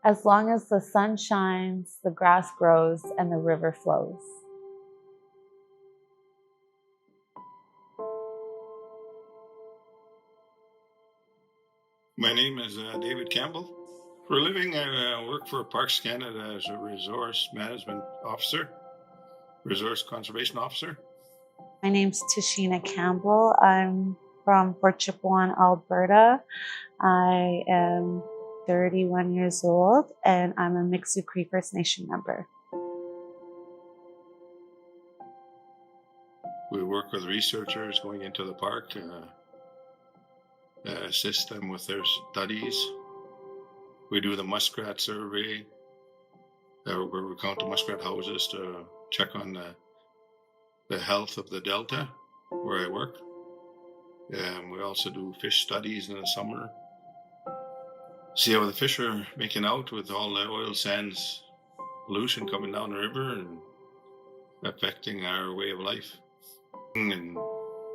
As long as the sun shines, the grass grows, and the river flows. My name is David Campbell. For a living, I work for Parks Canada as a resource management officer, resource conservation officer. My name's Tasheena Campbell. I'm from Fort Chipewyan, Alberta. I am 31 years old, and I'm a Mi'kmaq Cree First Nation member. We work with researchers going into the park to assist them with their studies. We do the muskrat survey, where we count the muskrat houses to check on the health of the delta where I work. We also do fish studies in the summer. See how the fish are making out with all the oil sands pollution coming down the river and affecting our way of life. And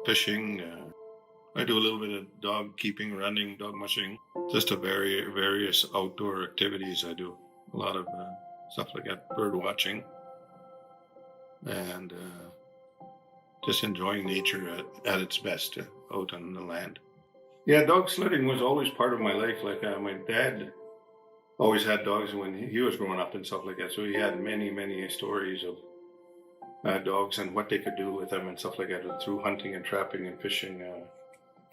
fishing. I do a little bit of dog keeping, running, dog mushing, just a various outdoor activities I do. A lot of stuff like that, bird watching, and just enjoying nature at its best out on the land. Yeah, dog sledding was always part of my life. Like my dad always had dogs when he was growing up and stuff like that. So he had many stories of dogs and what they could do with them and stuff like that through hunting and trapping and fishing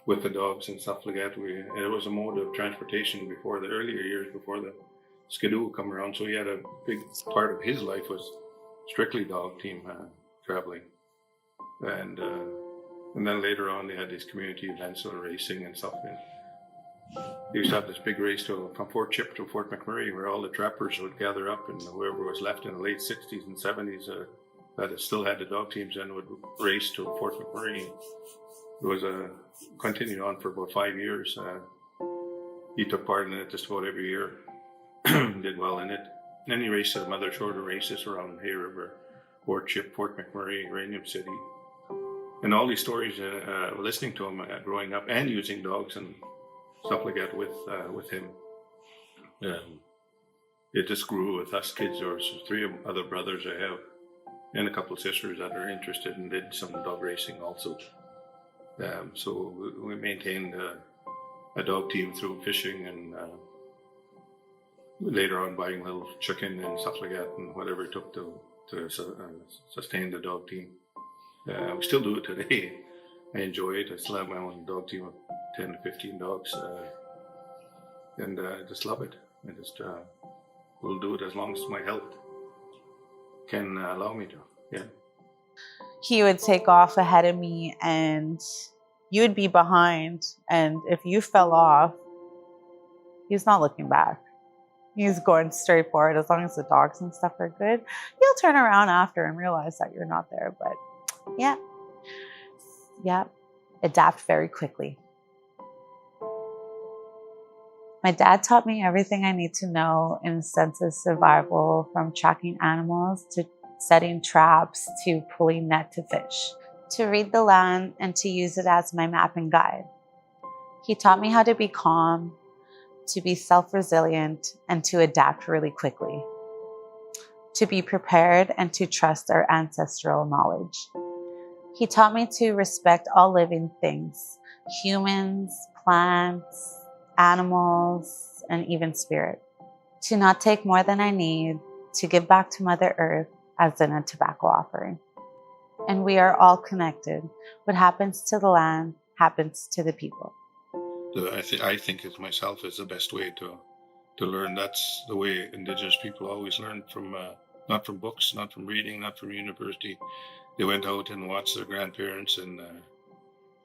with the dogs and stuff like that. It was a mode of transportation before the earlier years, before the skidoo come around. So he had a big part of his life was strictly dog team traveling. And then later on, they had these community events of racing and stuff. They used to have this big race from Fort Chip to Fort McMurray, where all the trappers would gather up, and whoever was left in the late 60s and 70s that still had the dog teams and would race to Fort McMurray. It was continued on for about 5 years. He took part in it just about every year, did well in it. Then he raced some other shorter races around Hay River, Fort Chip, Fort McMurray, Rainium City. And all these stories, listening to him growing up and using dogs and stuff like that with him. It just grew with us kids. There was 3 other brothers I have and a couple of sisters that are interested and did some dog racing also. So we maintained a dog team through fishing and later on buying little chicken and stuff like that and whatever it took to sustain the dog team. We still do it today. I enjoy it. I still have my own dog team of 10 to 15 dogs and I just love it. I just will do it as long as my health can allow me to. Yeah. He would take off ahead of me and you would be behind. And if you fell off, he's not looking back. He's going straight forward. As long as the dogs and stuff are good, he'll turn around after and realize that you're not there. But yeah, adapt very quickly. My dad taught me everything I need to know in a sense of survival, from tracking animals to setting traps to pulling net to fish, to read the land and to use it as my map and guide. He taught me how to be calm, to be self-resilient, and to adapt really quickly, to be prepared and to trust our ancestral knowledge. He taught me to respect all living things, humans, plants, animals, and even spirit, to not take more than I need, to give back to Mother Earth as in a tobacco offering. And we are all connected. What happens to the land happens to the people. I think it myself is the best way to learn. That's the way Indigenous people always learn from, not from books, not from reading, not from university. They went out and watched their grandparents and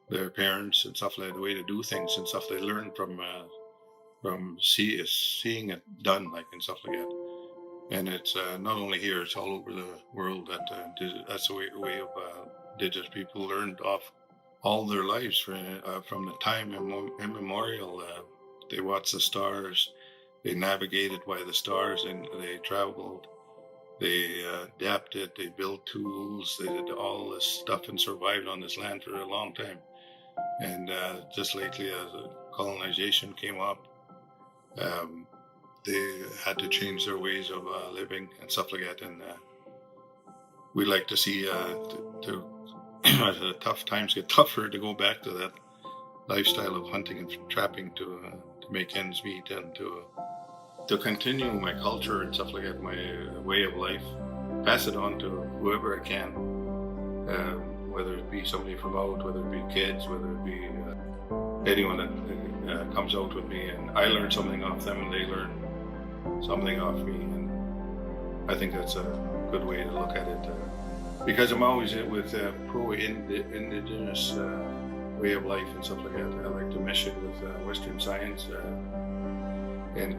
their parents and stuff like that, the way to do things and stuff. They learned from seeing it done, like, and stuff like that. And it's not only here; it's all over the world. That's the way of Indigenous people learned off all their lives from the time immemorial. They watched the stars, they navigated by the stars, and they traveled They adapted, they built tools, they did all this stuff and survived on this land for a long time. And just lately, as colonization came up, um, they had to change their ways of living and stuff like that. And we like to see as the tough times get tougher, to go back to that lifestyle of hunting and trapping to make ends meet, and to continue my culture and stuff like that, my way of life, pass it on to whoever I can, whether it be somebody from out, whether it be kids, whether it be anyone that comes out with me, and I learn something off them and they learn something off me. And I think that's a good way to look at it, because I'm always with pro-indigenous way of life and stuff like that. I like to mesh it with Western science and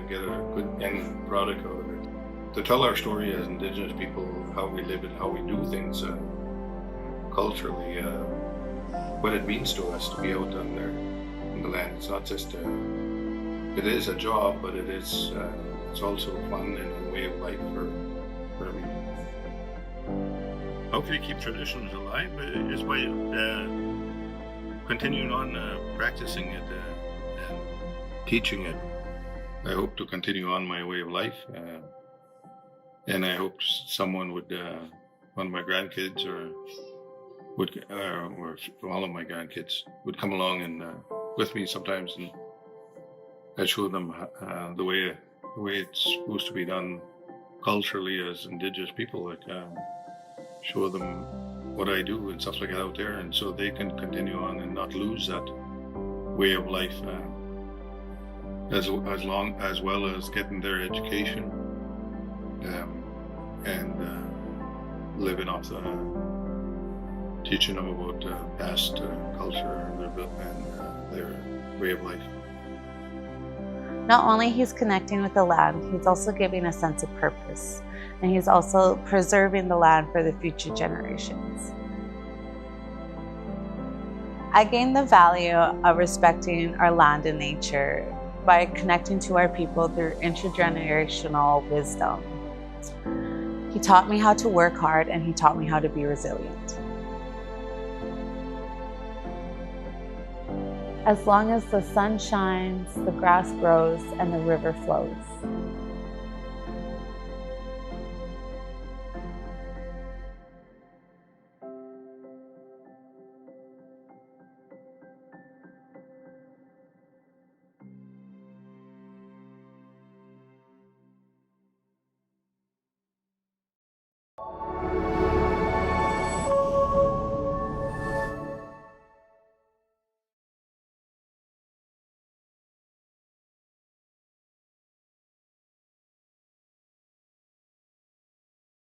get a good end product out of it. To tell our story as Indigenous people, how we live and how we do things culturally, what it means to us to be out on there in the land. It's not just it is a job, but it's also fun and a way of life for me. How can you keep traditions alive? Is by continuing on practicing it and teaching it. I hope to continue on my way of life, and I hope someone would, one of my grandkids or all of my grandkids would come along and with me sometimes, and I show them the way it's supposed to be done culturally as Indigenous people. Like show them what I do and stuff like that out there, and so they can continue on and not lose that way of life. As well as getting their education and living off teaching them about past culture and their way of life. Not only he's connecting with the land, he's also giving a sense of purpose, and he's also preserving the land for the future generations. I gained the value of respecting our land and nature by connecting to our people through intergenerational wisdom. He taught me how to work hard, and he taught me how to be resilient. As long as the sun shines, the grass grows, and the river flows.